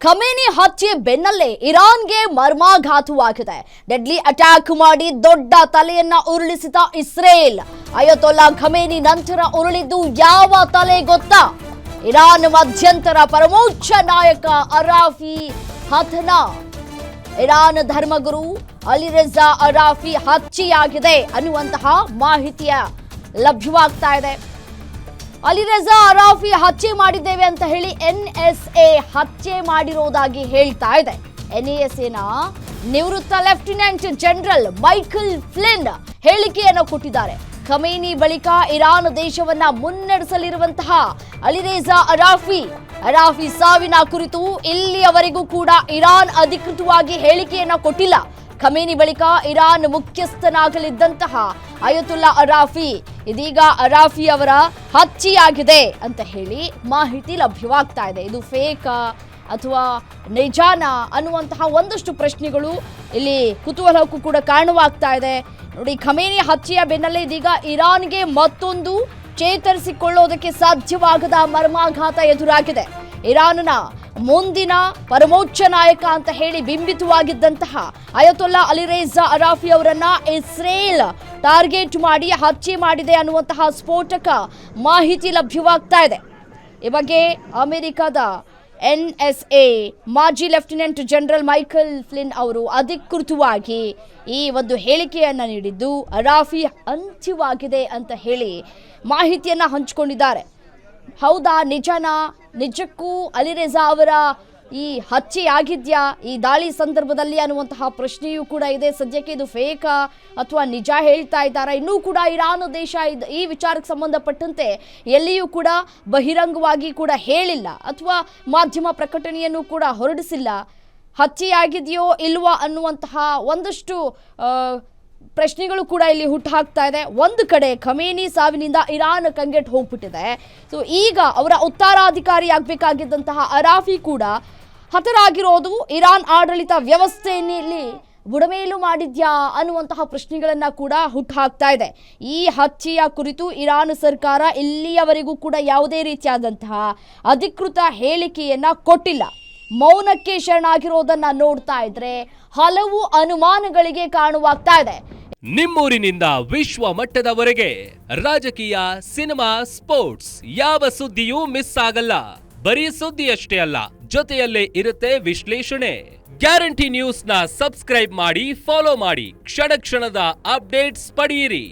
Khamenei ಹತ್ಯೆ ಬೆನ್ನಲ್ಲೇ ಇರಾನ್ಗೆ ಮರ್ಮಾಘಾತವಾಗಿದೆ. Deadly attack ಮಾಡಿ ದೊಡ್ಡ ತಲೆಯನ್ನ ಉರುಳಿಸಿದ ಇಸ್ರೇಲ್. ಅಯತೊಲ್ಲಾ ಖಮೇನಿ ನಂತರ ಉರುಳಿದ್ದು ಯಾವ ತಲೆ ಗೊತ್ತಾ? ಇರಾನ್ ಮಧ್ಯಂತರ ಪರಮೋಚ್ಚ ನಾಯಕ ಅರಾಫಿ ಹತನ. ಇರಾನ್ ಧರ್ಮಗುರು ಅಲಿರೆಜಾ ಅರಾಫಿ ಹತ್ಯೆಯಾಗಿದೆ ಅನ್ನುವಂತಹ ಮಾಹಿತಿಯ ಲಭ್ಯವಾಗ್ತಾ ಇದೆ. ಅಲಿರೆಜಾ ಅರಾಫಿ ಹತ್ಯೆ ಮಾಡಿದ್ದೇವೆ ಅಂತ ಹೇಳಿ NSA ಹತ್ಯೆ ಮಾಡಿರೋದಾಗಿ ಹೇಳ್ತಾ ಇದೆ. NSAನ ನಿವೃತ್ತ ಲೆಫ್ಟಿನೆಂಟ್ ಜನರಲ್ ಮೈಕಲ್ ಫ್ಲಿನ್ ಹೇಳಿಕೆಯನ್ನು ಕೊಟ್ಟಿದ್ದಾರೆ. ಖಮೇನಿ ಬಳಿಕ ಇರಾನ್ ದೇಶವನ್ನ ಮುನ್ನಡೆಸಲಿರುವಂತಹ ಅಲಿರೆಜಾ ಅರಾಫಿ ಸಾವಿನ ಕುರಿತು ಇಲ್ಲಿಯವರೆಗೂ ಕೂಡ ಇರಾನ್ ಅಧಿಕೃತವಾಗಿ ಹೇಳಿಕೆಯನ್ನ ಕೊಟ್ಟಿಲ್ಲ. ಖಮೇನಿ ಬಳಿಕ ಇರಾನ್ ಮುಖ್ಯಸ್ಥನಾಗಲಿದ್ದಂತಹ ಅಯತುಲ್ಲಾ ಅರಾಫಿ ಇದೀಗ ಅರಾಫಿ ಅವರ ಹತ್ಯೆಯಾಗಿದೆ ಅಂತ ಹೇಳಿ ಮಾಹಿತಿ ಲಭ್ಯವಾಗ್ತಾ ಇದೆ. ಇದು ಫೇಕಾ ಅಥವಾ ನಿಜಾನ ಅನ್ನುವಂತಹ ಒಂದಷ್ಟು ಪ್ರಶ್ನೆಗಳು ಇಲ್ಲಿ ಕುತೂಹಲಕ್ಕೂ ಕೂಡ ಕಾರಣವಾಗ್ತಾ ಇದೆ. ನೋಡಿ, ಖಮೇನಿ ಹತ್ಯೆಯ ಬೆನ್ನಲ್ಲೇ ಇದೀಗ ಇರಾನ್ಗೆ ಮತ್ತೊಂದು ಚೇತರಿಸಿಕೊಳ್ಳೋದಕ್ಕೆ ಸಾಧ್ಯವಾಗದ ಮರ್ಮಾಘಾತ ಎದುರಾಗಿದೆ. ಇರಾನ್ನ ಮುಂದಿನ ಪರಮೋಚ್ಚ ನಾಯಕ ಅಂತ ಹೇಳಿ ಬಿಂಬಿತವಾಗಿದ್ದಂತಹ ಅಯತೊಲ್ಲಾ ಅಲಿರೆಜಾ ಅರಾಫಿ ಅವರನ್ನ ಇಸ್ರೇಲ್ ಟಾರ್ಗೆಟ್ ಮಾಡಿ ಹತ್ಯೆ ಮಾಡಿದೆ ಅನ್ನುವಂತಹ ಸ್ಫೋಟಕ ಮಾಹಿತಿ ಲಭ್ಯವಾಗ್ತಾ ಇದೆ. ಈ ಬಗ್ಗೆ ಅಮೆರಿಕದ NSA ಮಾಜಿ ಲೆಫ್ಟಿನೆಂಟ್ ಜನರಲ್ ಮೈಕಲ್ ಫ್ಲಿನ್ ಅವರು ಅಧಿಕೃತವಾಗಿ ಈ ಒಂದು ಹೇಳಿಕೆಯನ್ನು ನೀಡಿದ್ದು ಅರಾಫಿ ಅಂತ್ಯವಾಗಿದೆ ಅಂತ ಹೇಳಿ ಮಾಹಿತಿಯನ್ನು ಹಂಚಿಕೊಂಡಿದ್ದಾರೆ. ಹೌದಾ, ನಿಜನಾ? ನಿಜಕ್ಕೂ ಅಲಿರೆಜಾ ಅವರ ಈ ಹತ್ಯೆ ಆಗಿದ್ಯಾ ಈ ದಾಳಿ ಸಂದರ್ಭದಲ್ಲಿ ಅನ್ನುವಂತಹ ಪ್ರಶ್ನೆಯೂ ಕೂಡ ಇದೆ. ಸದ್ಯಕ್ಕೆ ಇದು ಫೇಕಾ ಅಥವಾ ನಿಜ ಹೇಳ್ತಾ ಇದ್ದಾರಾ? ಇನ್ನೂ ಕೂಡ ಇರಾನ್ ದೇಶ ಈ ವಿಚಾರಕ್ಕೆ ಸಂಬಂಧಪಟ್ಟಂತೆ ಎಲ್ಲಿಯೂ ಕೂಡ ಬಹಿರಂಗವಾಗಿ ಕೂಡ ಹೇಳಿಲ್ಲ ಅಥವಾ ಮಾಧ್ಯಮ ಪ್ರಕಟಣೆಯನ್ನು ಕೂಡ ಹೊರಡಿಸಿಲ್ಲ. ಹತ್ಯೆಯಾಗಿದೆಯೋ ಇಲ್ವಾ ಅನ್ನುವಂತಹ ಒಂದಷ್ಟು ಪ್ರಶ್ನೆಗಳು ಕೂಡ ಇಲ್ಲಿ ಹುಟ್ಟುಹಾಕ್ತಾ ಇದೆ. ಒಂದು ಕಡೆ ಖಮೇನಿ ಸಾವಿನಿಂದ ಇರಾನ್ ಕಂಗೆಟ್ಟು ಹೋಗ್ಬಿಟ್ಟಿದೆ. ಸೊ ಈಗ ಅವರ ಉತ್ತರಾಧಿಕಾರಿಯಾಗಬೇಕಾಗಿದ್ದಂತಹ ಅರಾಫಿ ಕೂಡ ಹತರಾಗಿರೋದು ಇರಾನ್ ಆಡಳಿತ ವ್ಯವಸ್ಥೆಯಲ್ಲಿ ಬುಡಮೇಲು ಮಾಡಿದ್ಯಾ ಅನ್ನುವಂತಹ ಪ್ರಶ್ನೆಗಳನ್ನ ಕೂಡ ಹುಟ್ಟುಹಾಕ್ತಾ ಇದೆ. ಈ ಹತ್ಯೆಯ ಕುರಿತು ಇರಾನ್ ಸರ್ಕಾರ ಇಲ್ಲಿಯವರೆಗೂ ಕೂಡ ಯಾವುದೇ ರೀತಿಯಾದಂತಹ ಅಧಿಕೃತ ಹೇಳಿಕೆಯನ್ನ ಕೊಟ್ಟಿಲ್ಲ. ಮೌನಕ್ಕೆ ಶರಣಾಗಿರೋದನ್ನ ನೋಡ್ತಾ ಇದ್ರೆ ಹಲವು ಅನುಮಾನಗಳಿಗೆ ಕಾರಣವಾಗ್ತಾ ಇದೆ. ನಿಮ್ಮೂರಿನಿಂದ ವಿಶ್ವ ಮಟ್ಟದವರೆಗೆ ರಾಜಕೀಯ, ಸಿನಿಮಾ, ಸ್ಪೋರ್ಟ್ಸ್ ಯಾವ ಸುದ್ದಿಯೂ ಮಿಸ್ ಆಗಲ್ಲ. ಬರೀ ಸುದ್ದಿಯಷ್ಟೇ ಅಲ್ಲ, ಜೊತೆಯಲ್ಲೇ ಇರುತ್ತೆ ವಿಶ್ಲೇಷಣೆ. ಗ್ಯಾರಂಟಿ ನ್ಯೂಸ್ ನ ಸಬ್ಸ್ಕ್ರೈಬ್ ಮಾಡಿ, ಫಾಲೋ ಮಾಡಿ, ಕ್ಷಣ ಕ್ಷಣದ ಅಪ್ಡೇಟ್ಸ್ ಪಡೆಯಿರಿ.